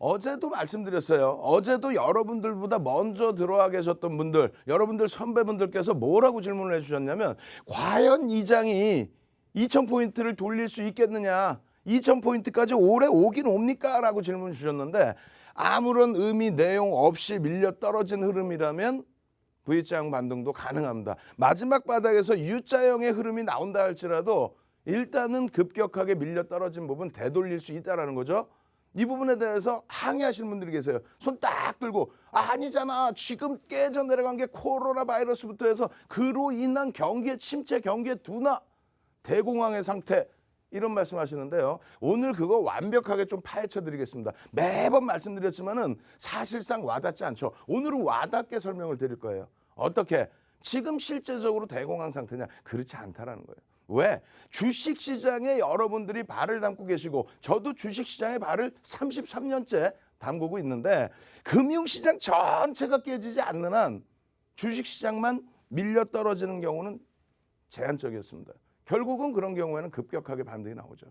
어제도 말씀드렸어요. 어제도 여러분들보다 먼저 들어와 계셨던 분들, 여러분들 선배분들께서 뭐라고 질문을 해주셨냐면, 과연 이 장이 2000포인트를 돌릴 수 있겠느냐, 2000포인트까지 올해 오긴 옵니까? 라고 질문 주셨는데, 아무런 의미 내용 없이 밀려 떨어진 흐름이라면 V자형 반등도 가능합니다. 마지막 바닥에서 U자형의 흐름이 나온다 할지라도 일단은 급격하게 밀려 떨어진 부분 되돌릴 수 있다는 거죠. 이 부분에 대해서 항의하시는 분들이 계세요. 손 딱 들고 아니잖아. 지금 깨져 내려간 게 코로나 바이러스부터 해서 그로 인한 경기의 침체, 경기의 둔화, 대공황의 상태, 이런 말씀하시는데요. 오늘 그거 완벽하게 좀 파헤쳐 드리겠습니다. 매번 말씀드렸지만은 사실상 와닿지 않죠. 오늘은 와닿게 설명을 드릴 거예요. 어떻게? 지금 실제적으로 대공황 상태냐? 그렇지 않다라는 거예요. 왜? 주식시장에 여러분들이 발을 담고 계시고 저도 주식시장에 발을 33년째 담그고 있는데 금융시장 전체가 깨지지 않는 한 주식시장만 밀려 떨어지는 경우는 제한적이었습니다. 결국은 그런 경우에는 급격하게 반등이 나오죠.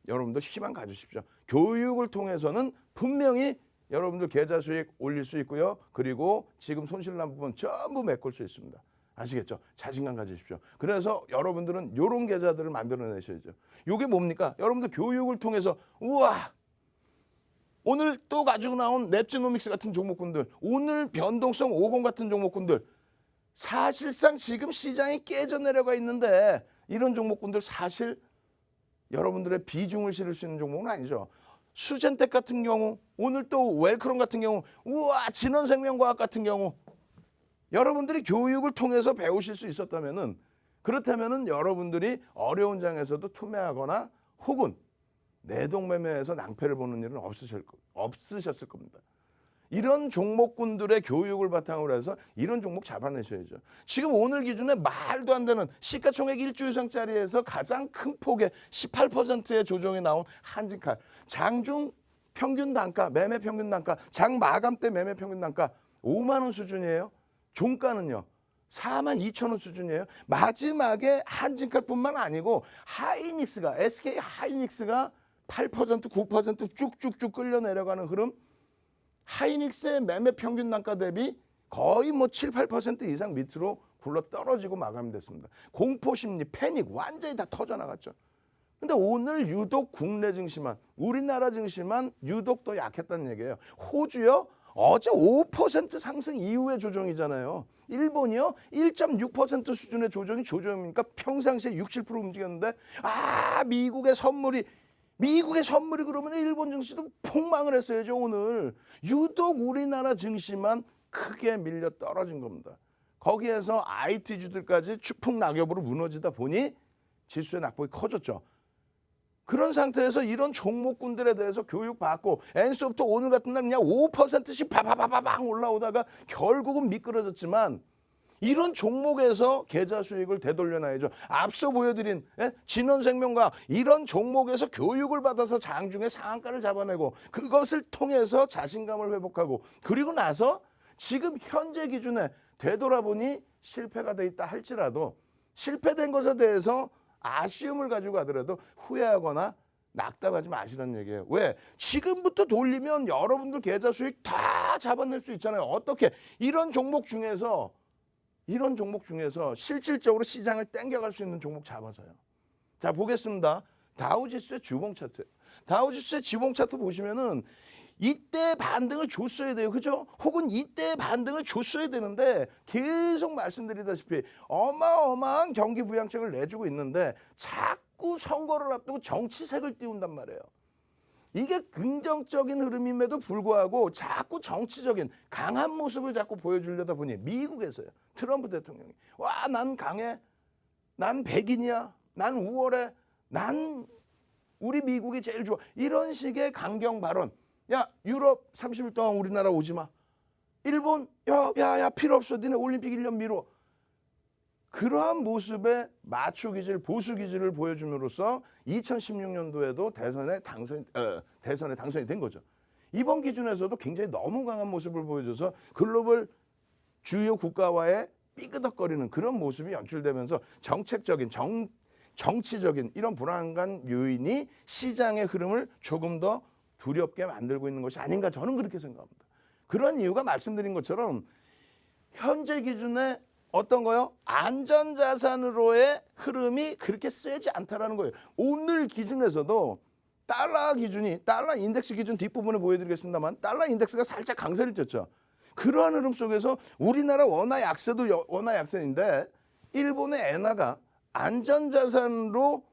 여러분들 희망 가지십시오. 교육을 통해서는 분명히 여러분들 계좌 수익 올릴 수 있고요. 그리고 지금 손실난 부분 전부 메꿀 수 있습니다. 아시겠죠? 자신감 가지십시오. 그래서 여러분들은 이런 계좌들을 만들어내셔야죠. 이게 뭡니까? 여러분들 교육을 통해서 우와! 오늘 또 가지고 나온 랩지노믹스 같은 종목군들, 오늘 변동성 50 같은 종목군들, 사실상 지금 시장이 깨져 내려가 있는데 이런 종목군들 사실 여러분들의 비중을 실을 수 있는 종목은 아니죠. 수젠텍 같은 경우, 오늘 또 웰크롬 같은 경우, 우와! 진원생명과학 같은 경우, 여러분들이 교육을 통해서 배우실 수 있었다면은, 그렇다면은 여러분들이 어려운 장에서도 투매하거나 혹은 내동매매에서 낭패를 보는 일은 없으셨을 겁니다. 이런 종목군들의 교육을 바탕으로 해서 이런 종목 잡아내셔야죠. 지금 오늘 기준에 말도 안 되는 시가총액 1조 이상짜리에서 가장 큰 폭의 18%의 조정이 나온 한진칼, 장중 평균 단가, 매매 평균 단가, 장 마감 때 매매 평균 단가 5만 원 수준이에요. 종가는요 42,000원 수준이에요. 마지막에 한진칼뿐만 아니고 하이닉스가, SK 하이닉스가 8%, 9% 쭉쭉쭉 끌려 내려가는 흐름. 하이닉스의 매매 평균 단가 대비 거의 뭐 7, 8% 이상 밑으로 굴러 떨어지고 마감이 됐습니다. 공포심리, 패닉 완전히 다 터져나갔죠. 근데 오늘 유독 국내 증시만, 우리나라 증시만 유독 더 약했다는 얘기예요. 호주요? 어제 5% 상승 이후의 조정이잖아요. 일본이요? 1.6% 수준의 조정입니까? 평상시에 6, 7% 움직였는데 미국의 선물이 그러면 일본 증시도 폭망을 했어야죠. 오늘 유독 우리나라 증시만 크게 밀려 떨어진 겁니다. 거기에서 IT주들까지 추풍 낙엽으로 무너지다 보니 지수의 낙폭이 커졌죠. 그런 상태에서 이런 종목군들에 대해서 교육받고 엔소프트 오늘 같은 날 그냥 5%씩 바바바바방 올라오다가 결국은 미끄러졌지만 이런 종목에서 계좌 수익을 되돌려놔야죠. 앞서 보여드린 진원생명과학 이런 종목에서 교육을 받아서 장중에 상한가를 잡아내고 그것을 통해서 자신감을 회복하고 그리고 나서 지금 현재 기준에 되돌아보니 실패가 돼 있다 할지라도 실패된 것에 대해서 아쉬움을 가지고 가더라도 후회하거나 낙담하지 마시라는 얘기예요. 왜? 지금부터 돌리면 여러분들 계좌 수익 다 잡아낼 수 있잖아요. 어떻게? 이런 종목 중에서 실질적으로 시장을 땡겨갈 수 있는 종목 잡아서요. 자, 보겠습니다. 다우지수의 주봉 차트. 다우지수의 주봉 차트 보시면은 이때 반등을 줬어야 돼요. 그죠? 혹은 이때 반등을 줬어야 되는데 계속 말씀드리다시피 어마어마한 경기 부양책을 내주고 있는데 자꾸 선거를 앞두고 정치색을 띄운단 말이에요. 이게 긍정적인 흐름임에도 불구하고 자꾸 정치적인 강한 모습을 자꾸 보여주려다 보니 미국에서요. 트럼프 대통령이 와, 난 강해. 난 백인이야. 난 우월해. 난 우리 미국이 제일 좋아. 이런 식의 강경 발언. 야, 유럽 30일 동안 우리나라 오지 마. 일본 야 필요 없어. 니네 올림픽 1년 미뤄. 그러한 모습의 마초 기질, 보수 기질을 보여줌으로써 2016년도에도 대선에 당선이 된 거죠. 이번 기준에서도 굉장히 너무 강한 모습을 보여줘서 글로벌 주요 국가와의 삐그덕거리는 그런 모습이 연출되면서 정책적인 정치적인 이런 불안감 요인이 시장의 흐름을 조금 더 두렵게 만들고 있는 것이 아닌가 저는 그렇게 생각합니다. 그런 이유가 말씀드린 것처럼 현재 기준에 어떤 거요? 안전자산으로의 흐름이 그렇게 세지 않다라는 거예요. 오늘 기준에서도 달러 기준이 달러 인덱스 기준 뒷부분에 보여드리겠습니다만 달러 인덱스가 살짝 강세를 쳤죠. 그러한 흐름 속에서 우리나라 원화 약세도 원화 약세인데 일본의 엔화가 안전자산으로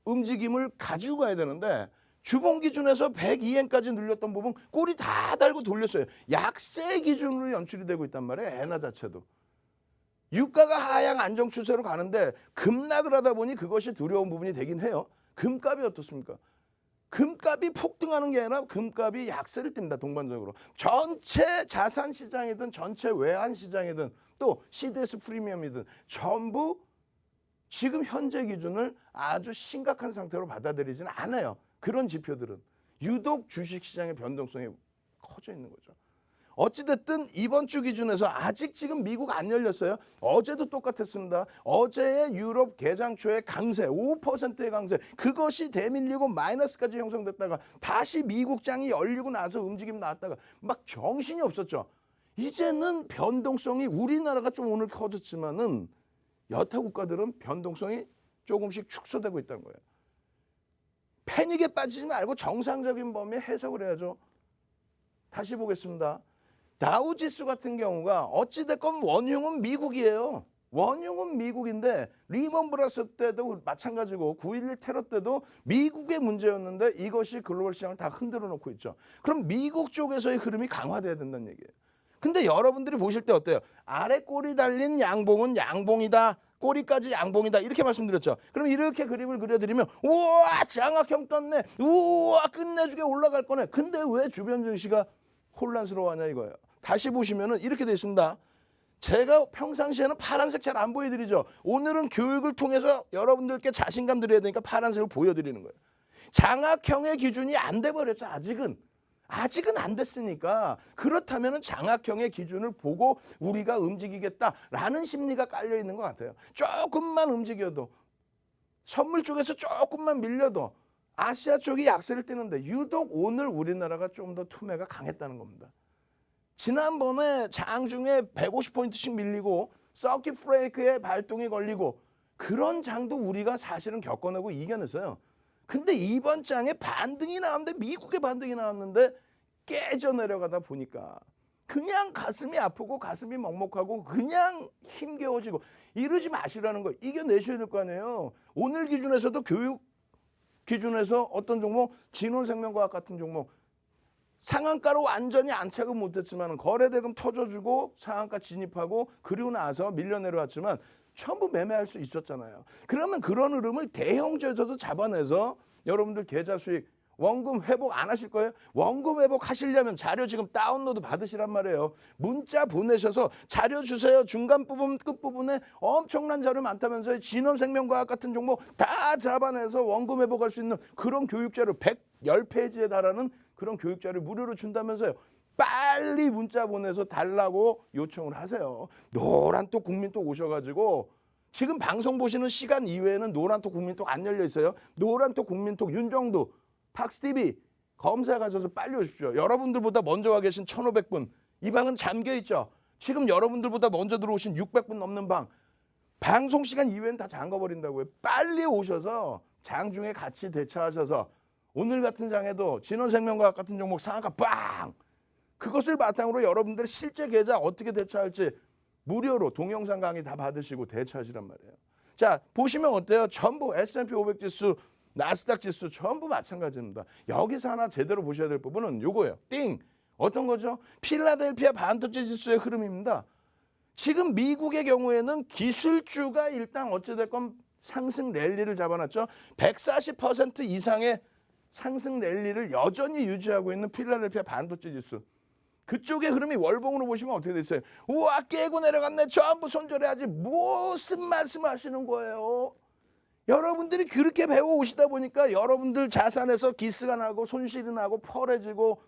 움직임을 가지고 가야 되는데 주봉 기준에서 102엔까지 눌렸던 부분 꼬리 다 달고 돌렸어요. 약세 기준으로 연출이 되고 있단 말이에요. 엔화 자체도. 유가가 하향 안정 추세로 가는데 급락을 하다 보니 그것이 두려운 부분이 되긴 해요. 금값이 어떻습니까? 금값이 폭등하는 게 아니라 금값이 약세를 띱니다. 동반적으로. 전체 자산 시장이든 전체 외환 시장이든 또 CDS 프리미엄이든 전부 지금 현재 기준을 아주 심각한 상태로 받아들이지는 않아요. 그런 지표들은. 유독 주식시장의 변동성이 커져 있는 거죠. 어찌됐든 이번 주 기준에서 아직 지금 미국 안 열렸어요. 어제도 똑같았습니다. 어제의 유럽 개장 초의 강세, 5%의 강세, 그것이 대밀리고 마이너스까지 형성됐다가 다시 미국장이 열리고 나서 움직임 나왔다가 막 정신이 없었죠. 이제는 변동성이 우리나라가 좀 오늘 커졌지만은 여타 국가들은 변동성이 조금씩 축소되고 있다는 거예요. 패닉에 빠지지 말고 정상적인 범위에 해석을 해야죠. 다시 보겠습니다. 다우지수 같은 경우가 어찌됐건 원흉은 미국이에요. 원흉은 미국인데 리먼 브라더스 때도 마찬가지고 9.11 테러 때도 미국의 문제였는데 이것이 글로벌 시장을 다 흔들어 놓고 있죠. 그럼 미국 쪽에서의 흐름이 강화돼야 된다는 얘기예요. 근데 여러분들이 보실 때 어때요? 아래 꼬리 달린 양봉은 양봉이다. 꼬리까지 양봉이다. 이렇게 말씀드렸죠. 그럼 이렇게 그림을 그려드리면 우와 장악형 떴네. 우와 끝내주게 올라갈 거네. 근데 왜 주변 증시가 혼란스러워하냐 이거예요. 다시 보시면은 이렇게 되어 있습니다. 제가 평상시에는 파란색 잘 안 보여드리죠. 오늘은 교육을 통해서 여러분들께 자신감 드려야 되니까 파란색을 보여드리는 거예요. 장악형의 기준이 안 돼버렸죠. 아직은 안 됐으니까. 그렇다면 장악형의 기준을 보고 우리가 움직이겠다라는 심리가 깔려 있는 것 같아요. 조금만 움직여도 선물 쪽에서 조금만 밀려도 아시아 쪽이 약세를 띠는데 유독 오늘 우리나라가 좀 더 투매가 강했다는 겁니다. 지난번에 장중에 150포인트씩 밀리고 서킷 브레이크에 발동이 걸리고 그런 장도 우리가 사실은 겪어내고 이겨냈어요. 근데 이번 장에 반등이 나왔는데 미국의 반등이 나왔는데 깨져 내려가다 보니까 그냥 가슴이 아프고 가슴이 먹먹하고 그냥 힘겨워지고 이러지 마시라는 거. 이겨내셔야 될 거 아니에요. 오늘 기준에서도 교육 기준에서 어떤 종목, 진원생명과학 같은 종목 상한가로 완전히 안착은 못했지만 거래대금 터져주고 상한가 진입하고 그리고 나서 밀려 내려왔지만 전부 매매할 수 있었잖아요. 그러면 그런 흐름을 대형주에서도 잡아내서 여러분들 계좌 수익 원금 회복 안 하실 거예요? 원금 회복 하시려면 자료 지금 다운로드 받으시란 말이에요. 문자 보내셔서 자료 주세요. 중간 부분 끝부분에 엄청난 자료 많다면서요. 진원생명과학 같은 종목 다 잡아내서 원금 회복할 수 있는 그런 교육자료 110페이지에 달하는 그런 교육자료 무료로 준다면서요. 빨리 문자 보내서 달라고 요청을 하세요. 노란톡 국민톡 오셔가지고 지금 방송 보시는 시간 이외에는 노란톡 국민톡 안 열려 있어요. 노란톡 국민톡 윤정도 팍스TV 검색하셔서 빨리 오십시오. 여러분들보다 먼저 와 계신 1,500분 이 방은 잠겨있죠. 지금 여러분들보다 먼저 들어오신 600분 넘는 방 방송 시간 이외에는 다 잠궈버린다고요. 빨리 오셔서 장중에 같이 대처하셔서 오늘 같은 장에도 진원생명과학 같은 종목 상한가 빵! 그것을 바탕으로 여러분들 실제 계좌 어떻게 대처할지 무료로 동영상 강의 다 받으시고 대처하시란 말이에요. 자 보시면 어때요? 전부 S&P 500 지수 나스닥 지수 전부 마찬가지입니다. 여기서 하나 제대로 보셔야 될 부분은 요거예요. 띵! 어떤 거죠? 필라델피아 반도체 지수의 흐름입니다. 지금 미국의 경우에는 기술주가 일단 어찌됐건 상승 랠리를 잡아놨죠. 140% 이상의 상승 랠리를 여전히 유지하고 있는 필라델피아 반도체 지수. 그쪽의 흐름이 월봉으로 보시면 어떻게 됐어요? 우와 깨고 내려갔네. 전부 손절해야지. 무슨 말씀하시는 거예요? 여러분들이 그렇게 배워오시다 보니까 여러분들 자산에서 기스가 나고 손실이 나고 펄해지고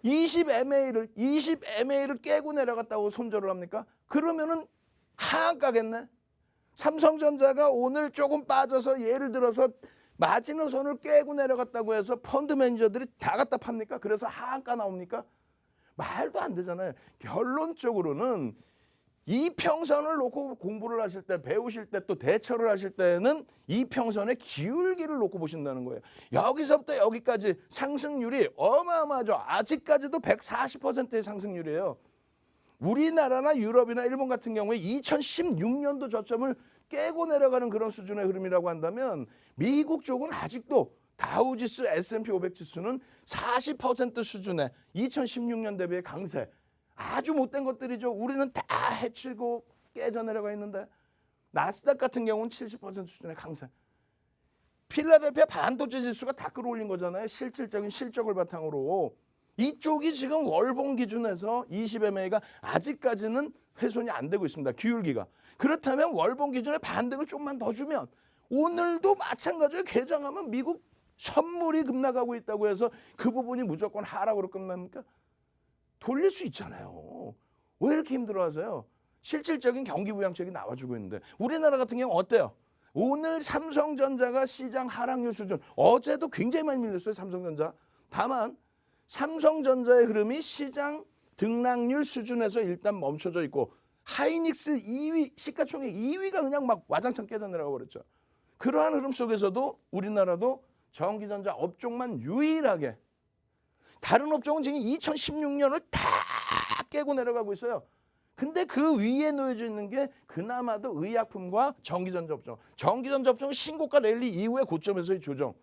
20MA를 깨고 내려갔다고 손절을 합니까? 그러면은 하한가겠네. 삼성전자가 오늘 조금 빠져서 예를 들어서 마지노선을 깨고 내려갔다고 해서 펀드 매니저들이 다 갖다 팝니까? 그래서 하한가 나옵니까? 말도 안 되잖아요. 결론적으로는 이평선을 놓고 공부를 하실 때, 배우실 때, 또 대처를 하실 때는 이평선의 기울기를 놓고 보신다는 거예요. 여기서부터 여기까지 상승률이 어마어마하죠. 아직까지도 140%의 상승률이에요. 우리나라나 유럽이나 일본 같은 경우에 2016년도 저점을 깨고 내려가는 그런 수준의 흐름이라고 한다면 미국 쪽은 아직도 다우지수, S&P 500 지수는 40% 수준의 2016년 대비의 강세. 아주 못된 것들이죠. 우리는 다 해치고 깨져 내려가 있는데 나스닥 같은 경우는 70% 수준의 강세. 필라델피아 반도체 지수가 다 끌어올린 거잖아요. 실질적인 실적을 바탕으로. 이쪽이 지금 월봉 기준에서 20MA가 아직까지는 훼손이 안 되고 있습니다. 기울기가. 그렇다면 월봉 기준의 반등을 좀만 더 주면 오늘도 마찬가지로 개장하면 미국 선물이 급락하고 있다고 해서 그 부분이 무조건 하락으로 끝납니까? 돌릴 수 있잖아요. 왜 이렇게 힘들어하세요? 실질적인 경기 부양책이 나와주고 있는데 우리나라 같은 경우 어때요? 오늘 삼성전자가 시장 하락률 수준 어제도 굉장히 많이 밀렸어요. 삼성전자. 다만 삼성전자의 흐름이 시장 등락률 수준에서 일단 멈춰져 있고 하이닉스 2위, 시가총액 2위가 그냥 막 와장창 깨져 내려가 버렸죠. 그러한 흐름 속에서도 우리나라도 전기전자 업종만 유일하게 다른 업종은 지금 2016년을 다 깨고 내려가고 있어요. 근데 그 위에 놓여져 있는 게 그나마도 의약품과 전기전자 업종. 전기전자 업종은 신고가 랠리 이후의 고점에서의 조정.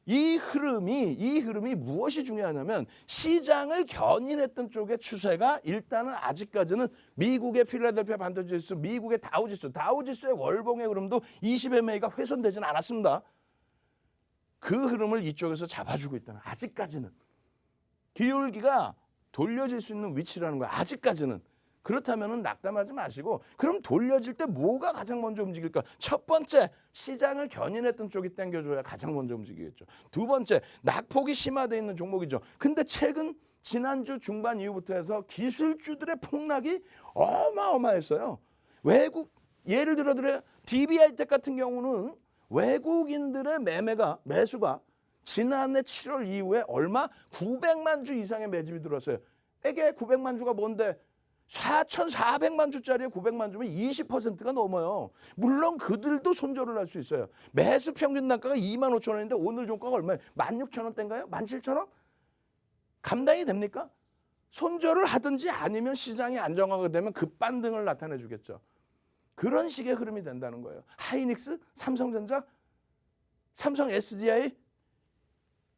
이 흐름이 무엇이 중요하냐면 시장을 견인했던 쪽의 추세가 일단은 아직까지는 미국의 필라델피아 반도체 지수, 미국의 다우지수의 월봉의 흐름도 20MA가 훼손되지는 않았습니다. 그 흐름을 이쪽에서 잡아주고 있다는 아직까지는 기울기가 돌려질 수 있는 위치라는 거야. 아직까지는. 그렇다면 낙담하지 마시고 그럼 돌려질 때 뭐가 가장 먼저 움직일까? 첫 번째, 시장을 견인했던 쪽이 당겨줘야 가장 먼저 움직이겠죠. 두 번째, 낙폭이 심화되어 있는 종목이죠. 근데 최근 지난주 중반 이후부터 해서 기술주들의 폭락이 어마어마했어요. 외국 예를 들어 DB하이텍 같은 경우는 외국인들의 매수가 지난해 7월 이후에 얼마? 900만 주 이상의 매집이 들어왔어요. 이게 900만 주가 뭔데? 4,400만 주짜리에 900만 주면 20%가 넘어요. 물론 그들도 손절을 할 수 있어요. 매수 평균 단가가 25,000원인데 오늘 종가가 얼마예요? 16,000원대인가요? 17,000원? 감당이 됩니까? 손절을 하든지 아니면 시장이 안정화가 되면 급반등을 나타내 주겠죠. 그런 식의 흐름이 된다는 거예요. 하이닉스, 삼성전자, 삼성 SDI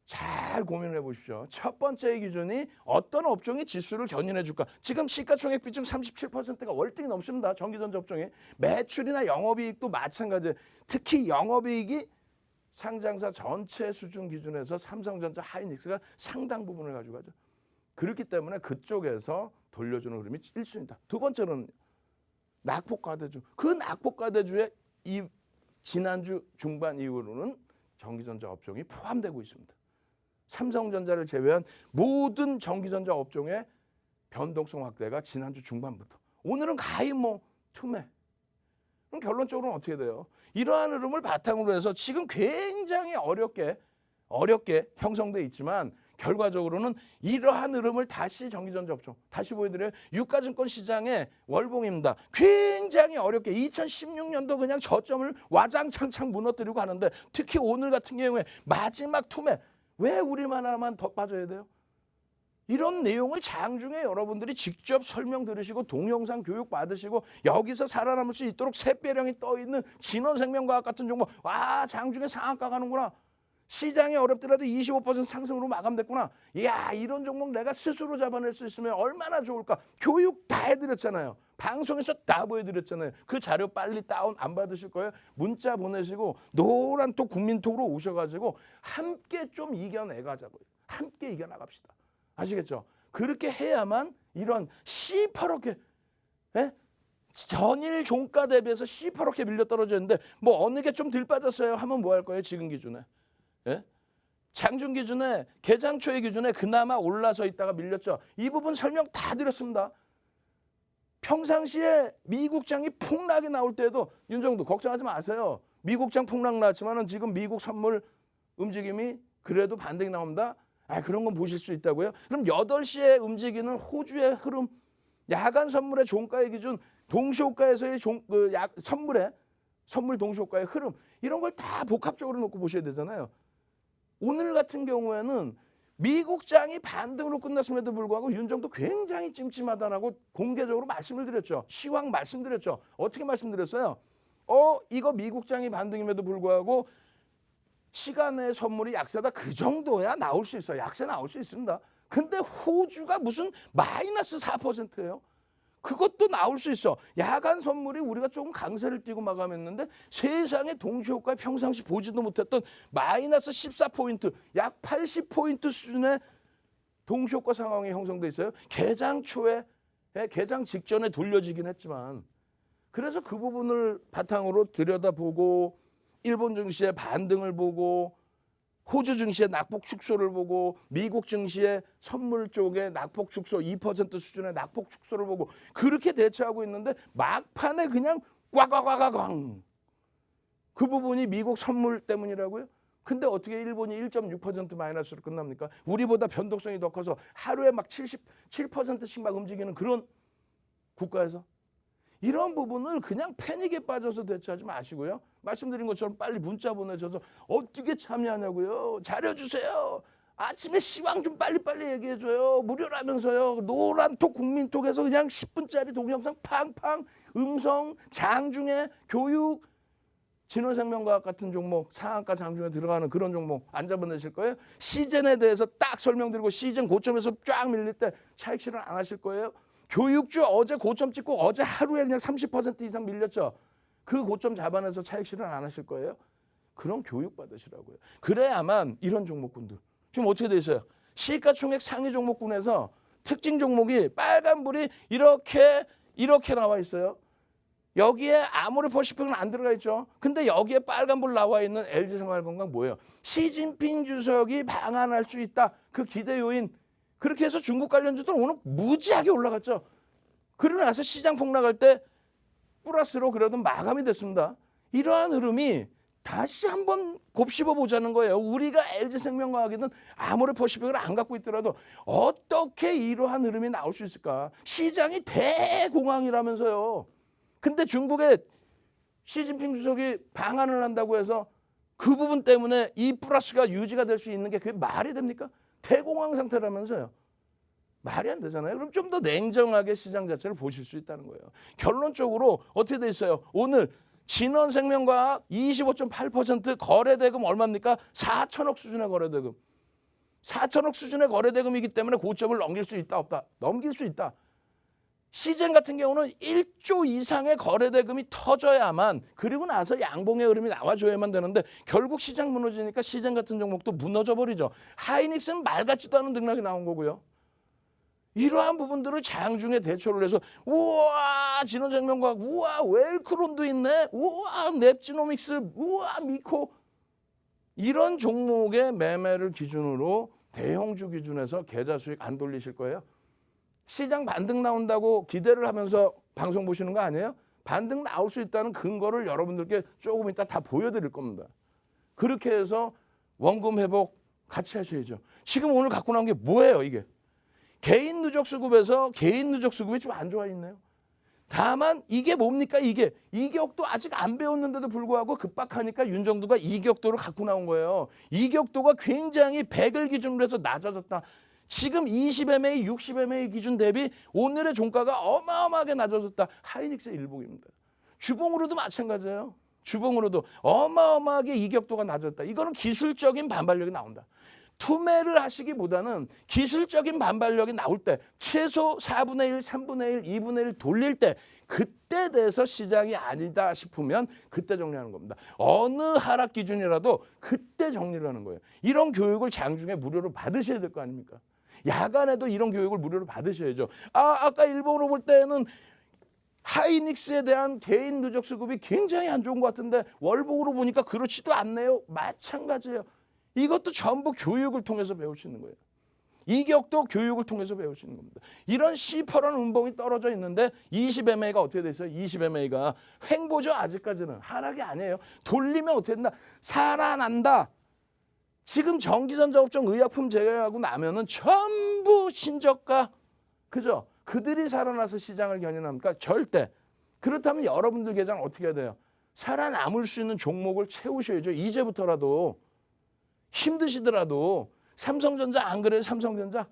잘 고민해 보십시오. 첫 번째 기준이 어떤 업종이 지수를 견인해 줄까? 지금 시가총액 비중 37%가 월등히 넘습니다. 전기전자 업종이. 매출이나 영업이익도 마찬가지예요. 특히 영업이익이 상장사 전체 수준 기준에서 삼성전자, 하이닉스가 상당 부분을 가져가죠. 그렇기 때문에 그쪽에서 돌려주는 흐름이 1순위다. 두 번째는 낙폭과대주. 그 낙폭과대주에 이 지난주 중반 이후로는 전기전자 업종이 포함되고 있습니다. 삼성전자를 제외한 모든 전기전자 업종의 변동성 확대가 지난주 중반부터. 오늘은 가히 투매. 그럼 결론적으로는 어떻게 돼요? 이러한 흐름을 바탕으로 해서 지금 굉장히 어렵게 형성돼 있지만 결과적으로는 이러한 흐름을 다시 전기전자 업종, 다시 보여드려요. 유가증권 시장의 월봉입니다. 굉장히 어렵게 2016년도 그냥 저점을 와장창창 무너뜨리고 가는데 특히 오늘 같은 경우에 마지막 투매. 왜 우리만하만 더 빠져야 돼요? 이런 내용을 장중에 여러분들이 직접 설명 들으시고 동영상 교육 받으시고 여기서 살아남을 수 있도록 샛별형이 떠있는 진원생명과학 같은 종목 와 장중에 상한가 가는구나. 시장이 어렵더라도 25% 상승으로 마감됐구나. 이야 이런 종목 내가 스스로 잡아낼 수 있으면 얼마나 좋을까. 교육 다 해드렸잖아요. 방송에서 다 보여드렸잖아요. 그 자료 빨리 다운 안 받으실 거예요? 문자 보내시고 노란 톡 국민톡으로 오셔가지고 함께 좀 이겨내가자고요. 함께 이겨나갑시다. 아시겠죠? 그렇게 해야만 이런 시퍼렇게 예? 전일 종가 대비해서 시퍼렇게 밀려 떨어졌는데 뭐 어느 게 좀 덜 빠졌어요 하면 뭐 할 거예요? 지금 기준에. 예? 장중 기준에 개장 초의 기준에 그나마 올라서 있다가 밀렸죠. 이 부분 설명 다 드렸습니다. 평상시에 미국장이 폭락이 나올 때도 윤정도 걱정하지 마세요. 미국장 폭락 나왔지만은 지금 미국 선물 움직임이 그래도 반등이 나옵니다. 그런 건 보실 수 있다고요? 그럼 8시에 움직이는 호주의 흐름, 야간 선물의 종가의 기준, 동시호가에서의 선물 동시호가의 흐름, 이런 걸 다 복합적으로 놓고 보셔야 되잖아요. 오늘 같은 경우에는 미국장이 반등으로 끝났음에도 불구하고 윤정도 굉장히 찜찜하다라고 공개적으로 말씀을 드렸죠. 시황 말씀드렸죠. 어떻게 말씀드렸어요? 이거 미국장이 반등임에도 불구하고 시간의 선물이 약세다. 그 정도야 나올 수 있어요. 약세 나올 수 있습니다. 근데 호주가 무슨 마이너스 4%예요. 그것도 나올 수 있어. 야간 선물이 우리가 조금 강세를 띄고 마감했는데 세상에 동시효과 평상시 보지도 못했던 마이너스 14포인트, 약 80포인트 수준의 동시효과 상황이 형성돼 있어요. 개장 초에, 개장 직전에 돌려지긴 했지만, 그래서 그 부분을 바탕으로 들여다보고 일본 증시의 반등을 보고 호주 증시의 낙폭 축소를 보고 미국 증시의 선물 쪽에 낙폭 축소 2% 수준의 낙폭 축소를 보고 그렇게 대처하고 있는데 막판에 그냥 꽉꽉꽉꽉 그 부분이 미국 선물 때문이라고요? 근데 어떻게 일본이 1.6% 마이너스로 끝납니까? 우리보다 변동성이 더 커서 하루에 막 77%씩 막 움직이는 그런 국가에서 이런 부분을 그냥 패닉에 빠져서 대처하지 마시고요. 말씀드린 것처럼 빨리 문자 보내셔서 어떻게 참여하냐고요. 잘해주세요. 아침에 시황 좀 빨리빨리 얘기해줘요. 무료라면서요. 노란톡 국민톡에서 그냥 10분짜리 동영상 팡팡 음성 장중에 교육 진원생명과학 같은 종목 상한가 장중에 들어가는 그런 종목 안 잡아내실 거예요. 시즌에 대해서 딱 설명드리고 시즌 고점에서 쫙 밀릴 때 차익 실현 안 하실 거예요. 교육주 어제 고점 찍고 어제 하루에 그냥 30% 이상 밀렸죠. 그 고점 잡아내서 차익 실현 안 하실 거예요? 그럼 교육 받으시라고요. 그래야만 이런 종목군들. 지금 어떻게 돼 있어요? 시가총액 상위 종목군에서 특징 종목이 빨간불이 이렇게 나와 있어요. 여기에 아모레퍼시픽은 안 들어가 있죠. 근데 여기에 빨간불 나와 있는 LG생활건강 뭐예요? 시진핑 주석이 방한할 수 있다. 그 기대 요인. 그렇게 해서 중국 관련주들 오늘 무지하게 올라갔죠. 그러고 나서 시장 폭락할 때 플러스로 그래도 마감이 됐습니다. 이러한 흐름이 다시 한번 곱씹어 보자는 거예요. 우리가 LG생명과학에는 아모레퍼시픽을 안 갖고 있더라도 어떻게 이러한 흐름이 나올 수 있을까? 시장이 대공황이라면서요. 근데 중국의 시진핑 주석이 방한을 한다고 해서 그 부분 때문에 이 플러스가 유지가 될 수 있는 게 그게 말이 됩니까? 대공황 상태라면서요. 말이 안 되잖아요. 그럼 좀 더 냉정하게 시장 자체를 보실 수 있다는 거예요. 결론적으로 어떻게 돼 있어요? 오늘 진원생명과학 25.8% 거래대금 얼마입니까? 4천억 수준의 거래대금. 4천억 수준의 거래대금이기 때문에 고점을 넘길 수 있다 없다? 넘길 수 있다. 시젠 같은 경우는 1조 이상의 거래대금이 터져야만 그리고 나서 양봉의 흐름이 나와줘야만 되는데 결국 시장 무너지니까 시젠 같은 종목도 무너져 버리죠. 하이닉스는 말 같지도 않은 등락이 나온 거고요. 이러한 부분들을 장중에 대처를 해서 우와 진원생명과학 우와 웰크론도 있네 우와 넵지노믹스 우와 미코 이런 종목의 매매를 기준으로 대형주 기준에서 계좌 수익 안 돌리실 거예요? 시장 반등 나온다고 기대를 하면서 방송 보시는 거 아니에요? 반등 나올 수 있다는 근거를 여러분들께 조금 이따 다 보여드릴 겁니다. 그렇게 해서 원금 회복 같이 하셔야죠. 지금 오늘 갖고 나온 게 뭐예요 이게? 개인 누적 수급에서 개인 누적 수급이 좀 안 좋아 있네요. 다만 이게 뭡니까 이게? 이격도 아직 안 배웠는데도 불구하고 급박하니까 윤정두가 이격도를 갖고 나온 거예요. 이격도가 굉장히 100을 기준으로 해서 낮아졌다. 지금 20MA, 60MA 기준 대비 오늘의 종가가 어마어마하게 낮아졌다. 하이닉스의 일봉입니다. 주봉으로도 마찬가지예요. 주봉으로도 어마어마하게 이격도가 낮아졌다. 이거는 기술적인 반발력이 나온다. 투매를 하시기보다는 기술적인 반발력이 나올 때 최소 4분의 1, 3분의 1, 2분의 1 돌릴 때 그때 돼서 시장이 아니다 싶으면 그때 정리하는 겁니다. 어느 하락 기준이라도 그때 정리를 하는 거예요. 이런 교육을 장중에 무료로 받으셔야 될 거 아닙니까? 야간에도 이런 교육을 무료로 받으셔야죠. 아까 일본으로 볼 때는 하이닉스에 대한 개인 누적 수급이 굉장히 안 좋은 것 같은데 월북으로 보니까 그렇지도 않네요. 마찬가지예요. 이것도 전부 교육을 통해서 배울 수 있는 거예요. 이격도 교육을 통해서 배울 수 있는 겁니다. 이런 시퍼런 음봉이 떨어져 있는데 20MA가 어떻게 돼 있어요? 20MA가 횡보죠. 아직까지는 하락이 아니에요. 돌리면 어떻게 된다? 살아난다. 지금 전기전자업종 의약품 제외하고 나면은 전부 신저가, 그죠? 그들이 살아나서 시장을 견인합니까? 절대. 그렇다면 여러분들 계좌는 어떻게 해야 돼요? 살아남을 수 있는 종목을 채우셔야죠. 이제부터라도. 힘드시더라도. 삼성전자 안 그래요? 삼성전자?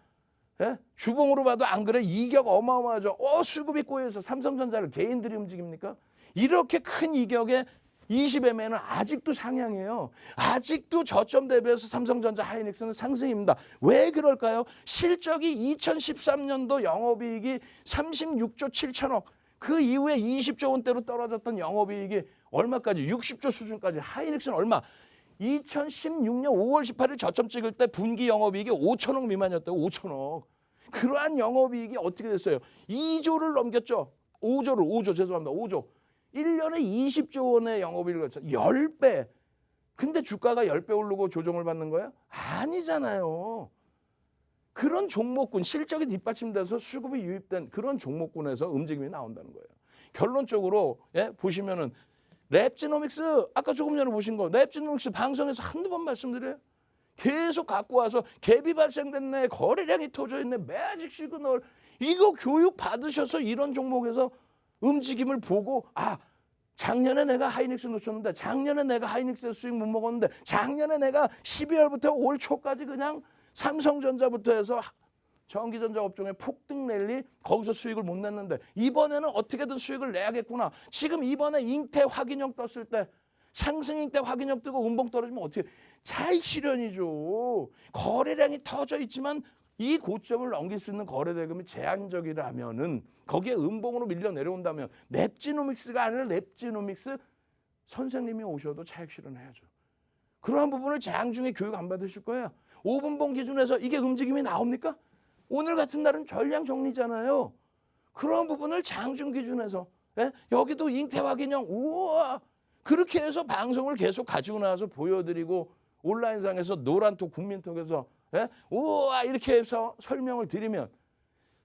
예? 주봉으로 봐도 안 그래? 이격 어마어마하죠. 수급이 꼬여서 삼성전자를 개인들이 움직입니까? 이렇게 큰 이격에 20MA는 아직도 상향이에요. 아직도 저점 대비해서 삼성전자 하이닉스는 상승입니다. 왜 그럴까요? 실적이 2013년도 영업이익이 36조 7천억. 그 이후에 20조 원대로 떨어졌던 영업이익이 얼마까지? 60조 수준까지. 하이닉스는 얼마? 2016년 5월 18일 저점 찍을 때 분기 영업이익이 5천억 미만이었다고. 5천억. 그러한 영업이익이 어떻게 됐어요? 2조를 넘겼죠. 5조 죄송합니다. 5조. 1년에 20조 원의 영업이익을 했죠. 10배. 근데 주가가 10배 오르고 조정을 받는 거야? 아니잖아요. 그런 종목군, 실적이 뒷받침돼서 수급이 유입된 그런 종목군에서 움직임이 나온다는 거예요. 결론적으로 보시면은 랩지노믹스, 아까 조금 전에 보신 거, 랩지노믹스 방송에서 한두 번 말씀드려요. 계속 갖고 와서 갭이 발생됐네, 거래량이 터져 있네, 매직 시그널, 이거 교육 받으셔서 이런 종목에서 움직임을 보고, 작년에 내가 하이닉스 놓쳤는데, 작년에 내가 하이닉스 수익 못 먹었는데, 작년에 내가 12월부터 올 초까지 그냥 삼성전자부터 해서 전기전자 업종의 폭등 랠리, 거기서 수익을 못 냈는데 이번에는 어떻게든 수익을 내야겠구나. 지금 이번에 잉태 확인형 떴을 때, 상승 잉태 확인형 뜨고 음봉 떨어지면 어떻게? 차익 실현이죠. 거래량이 터져 있지만 이 고점을 넘길 수 있는 거래 대금이 제한적이라면은, 거기에 음봉으로 밀려 내려온다면, 랩지노믹스가 아니라 랩지노믹스 선생님이 오셔도 차익 실현해야죠. 그러한 부분을 재앙 중에 교육 안 받으실 거예요. 5분봉 기준에서 이게 움직임이 나옵니까? 오늘 같은 날은 전량 정리잖아요. 그런 부분을 장중 기준에서, 여기도 잉태 확인형, 우와, 그렇게 해서 방송을 계속 가지고 나와서 보여드리고, 온라인상에서 노란톡 국민톡에서 우와 이렇게 해서 설명을 드리면,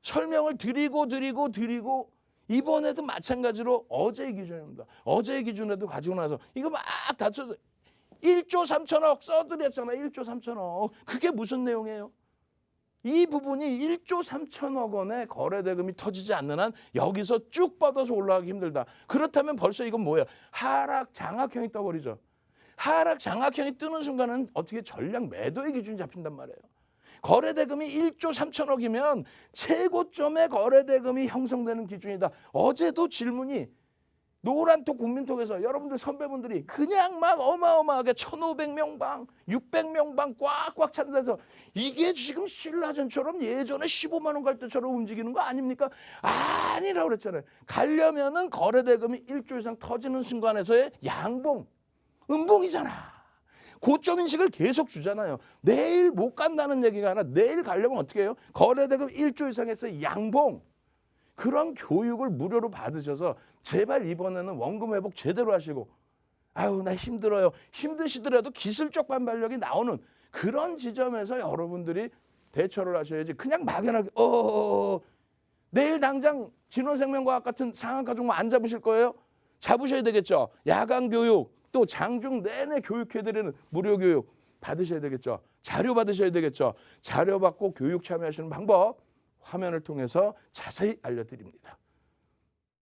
설명을 드리고 이번에도 마찬가지로 어제의 기준입니다. 어제의 기준에도 가지고 나서 이거 막 다쳐서 1조 3천억 써드렸잖아요. 1조 3천억. 그게 무슨 내용이에요? 이 부분이 1조 3천억 원의 거래대금이 터지지 않는 한 여기서 쭉 뻗어서 올라가기 힘들다. 그렇다면 벌써 이건 뭐예요? 하락 장악형이 떠버리죠. 하락 장악형이 뜨는 순간은 어떻게 전량 매도의 기준이 잡힌단 말이에요. 거래대금이 1조 3천억이면 최고점의 거래대금이 형성되는 기준이다. 어제도 질문이 노란톡 국민톡에서 여러분들 선배분들이 그냥 막 어마어마하게 1,500명 방, 600명 방 꽉꽉 찬 데서 이게 지금 신라전처럼 예전에 15만 원 갈 때처럼 움직이는 거 아닙니까? 아니라고 그랬잖아요. 가려면은 거래대금이 1조 이상 터지는 순간에서의 양봉, 음봉이잖아. 고점 인식을 계속 주잖아요. 내일 못 간다는 얘기가 아니라 내일 가려면 어떻게 해요? 거래대금 1조 이상에서 양봉. 그런 교육을 무료로 받으셔서 제발 이번에는 원금 회복 제대로 하시고, 나 힘들어요. 힘드시더라도 기술적 반발력이 나오는 그런 지점에서 여러분들이 대처를 하셔야지, 그냥 막연하게 내일 당장 진원생명과학 같은 상한가 종목 안 잡으실 거예요? 잡으셔야 되겠죠. 야간 교육, 또 장중 내내 교육해드리는 무료 교육 받으셔야 되겠죠. 자료 받으셔야 되겠죠. 자료 받고 교육 참여하시는 방법 화면을 통해서 자세히 알려드립니다.